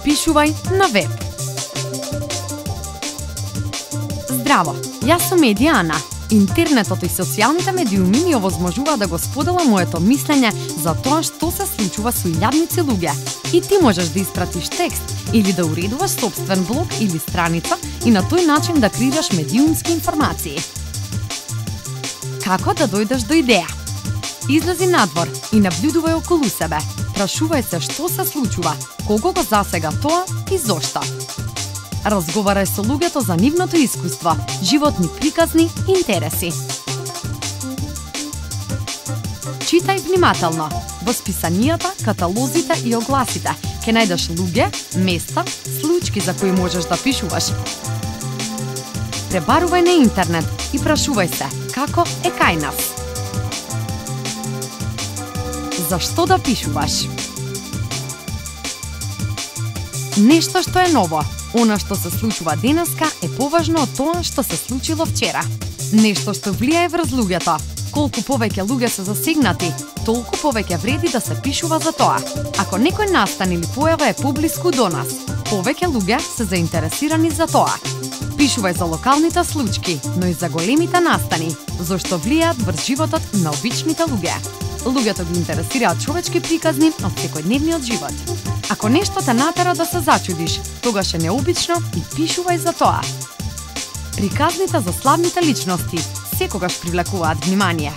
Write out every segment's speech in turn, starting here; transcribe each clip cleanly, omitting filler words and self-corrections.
Пишувај на веб. Здраво, јас сум Медиана. Интернетот и социјалните медиуми ми овозможува да го споделам моето мислење за тоа што се случува со илјадници луѓе. И ти можеш да испратиш текст или да уредуваш сопствен блог или страница и на тој начин да креираш медиумски информации. Како да дојдеш до идеја? Излези надвор и наблюдувај околу себе. Прашувај се што се случува, кого го засега тоа и зошто. Разговарај со луѓето за нивното искуство, животни приказни, интереси. Читај внимателно. Во списанијата, каталозите и огласите ќе најдеш луѓе, места, случаи за кои можеш да пишуваш. Пребарувај на интернет и прашувај се како е кај нас. Зашто да пишуваш? Нешто што е ново. Она што се случува денеска е поважно од тоа што се случило вчера. Нешто што влијае врз луѓето. Колку повеќе луѓе се засегнати, толку повеќе вреди да се пишува за тоа. Ако некој настан или појава е поблиску до нас, повеќе луѓе се заинтересирани за тоа. Пишувај за локалните случаи, но и за големите настани, зашто влијаат врз животот на обичните луѓе. Луѓето ги интересираат човечки приказни од секојдневниот живот. Ако нешто те натера да се зачудиш, тогаш е необично и пишувај за тоа. Приказните за славните личности секогаш привлекуваат внимание.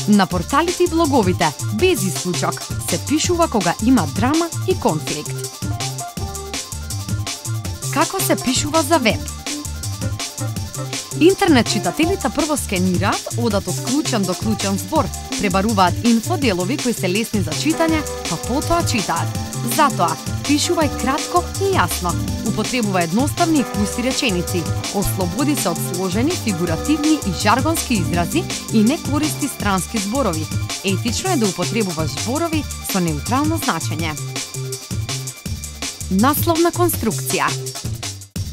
На порталите и блоговите, без исклучок, се пишува кога има драма и конфликт. Како се пишува за веб? Интернет читателите прво скенираат, одат од клучен до клучен збор, пребаруваат инфоделови кои се лесни за читање, па потоа читаат. Затоа, пишувај кратко и јасно, употребувај едноставни и куси реченици, ослободи се од сложени, фигуративни и жаргонски изрази и не користи странски зборови. Етично е да употребуваш зборови со неутрално значење. Насловна конструкција.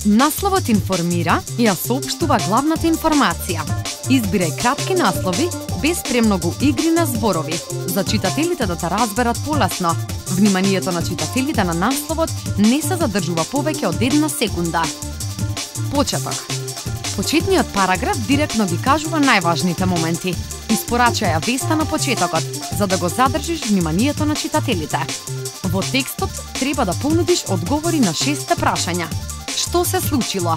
Насловот информира и ја соопштува главната информација. Избирај кратки наслови без премногу игри на зборови, за читателите да те разберат полесно. Вниманието на читателите на насловот не се задржува повеќе од 1 секунда. Почеток. Почетниот параграф директно ги кажува најважните моменти. Испорачај ја веста на почетокот, за да го задржиш вниманието на читателите. Во текстот треба да понудиш одговори на 6 прашања. Што се случило?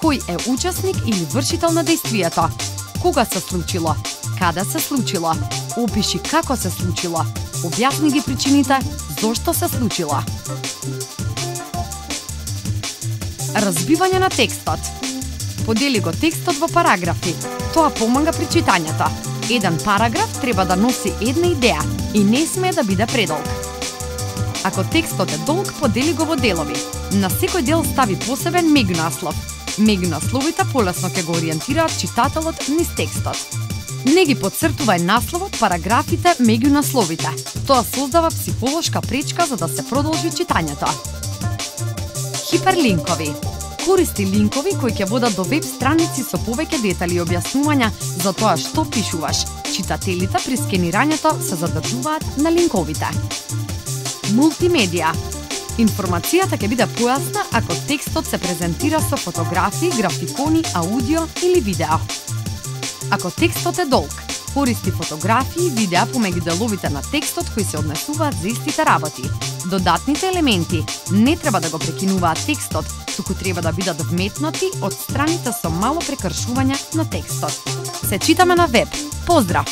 Кој е учесник или вршител на дејствието? Кога се случило? Каде се случило? Опиши како се случило. Објасни ги причините зошто се случило. Разбивање на текстот. Подели го текстот во параграфи. Тоа помага при читањето. Еден параграф треба да носи една идеја и не смее да биде предолг. Ако текстот е долг, подели го во делови. На секој дел стави посебен меѓунаслов. Меѓунасловите полесно ќе го ориентираат читателот низ текстот. Не ги подцртувај насловот, параграфите, меѓунасловите. Тоа создава психолошка пречка за да се продолжи читањето. Хиперлинкови. Користи линкови кои ќе водат до веб страници со повеќе детали и објаснувања за тоа што пишуваш. Читателите при скенирањето се задржуваат на линковите. Мултимедија. Информацијата ќе биде појасна ако текстот се презентира со фотографии, графикони, аудио или видео. Ако текстот е долг, користи фотографии и видеа помеѓу деловите на текстот кои се однесуваат за истите работи. Додатните елементи не треба да го прекинуваат текстот, туку треба да бидат вметнати од страните со мало прекршување на текстот. Се читаме на веб. Поздрав!